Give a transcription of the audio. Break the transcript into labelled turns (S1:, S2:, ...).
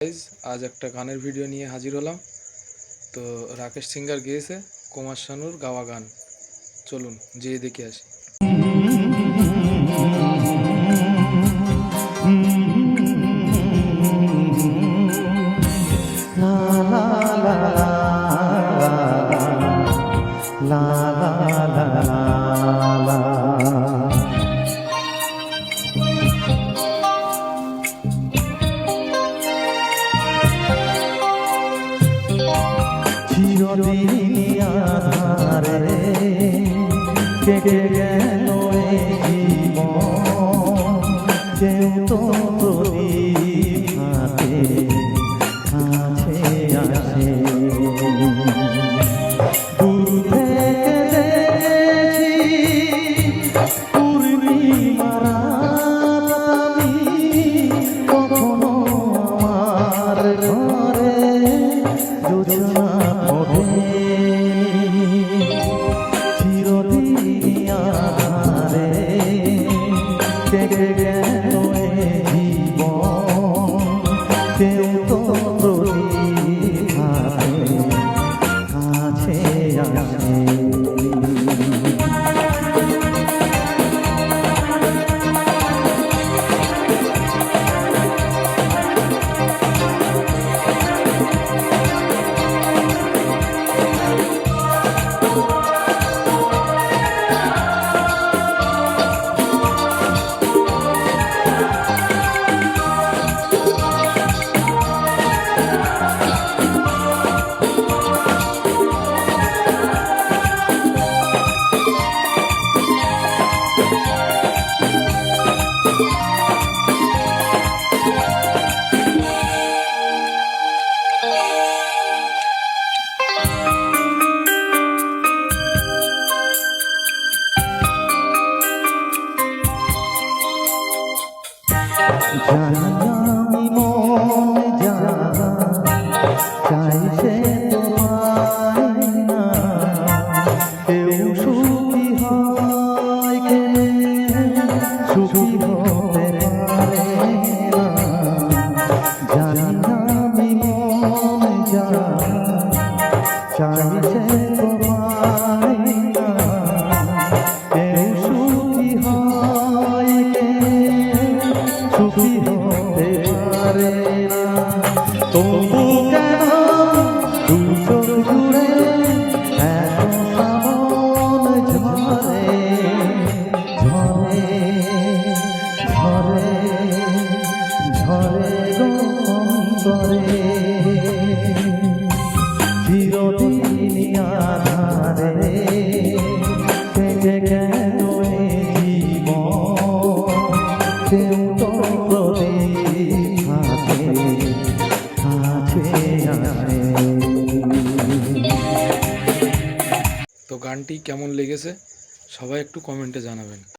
S1: Guys আজ একটা গানের ভিডিও নিয়ে হাজির হলাম। তো রাকেশ সিঙ্গার গেয়েছে কুমার শানুর গাওয়া গান। চলুন যেয়ে দেখে আসি।
S2: লা লা লা লা লা লা চিরদিনই আধারে কেটে গেল এই জীবন, কেউ তো প্রদীপ হাতে কাছে আসে। দূর থেকে দেখেছি পূর্ণিমার রাত আমি, কখনো আমার ঘরে জোছনা ওঠেনি। চিরদিনই আধারে কেটে গেল এই জীবন, কেউ তো প্রদীপ হাতে কাছে আসে। জানি আমি মন যারা চাইছে তোমায় না, কেউ সুখী হয় কে সুখী হতে পারে না। জানি আমি মন যারা চাইছে তোমায় না, কেউ সুখী হয় কে সুখী হতে পারে না। তবু কেন দু চোখ জুড়ে এত শ্রাবণ ঝরে ঝরে ঝরে ঝরে গো অন্তরে। চিরদিনই আধারে কেটে গেল এই জীবন, কেউ তো প্রদীপ হাতে কাছে আসে।
S1: তো গানটি কেমন লেগেছে সবাই একটু কমেন্টে জানাবেন।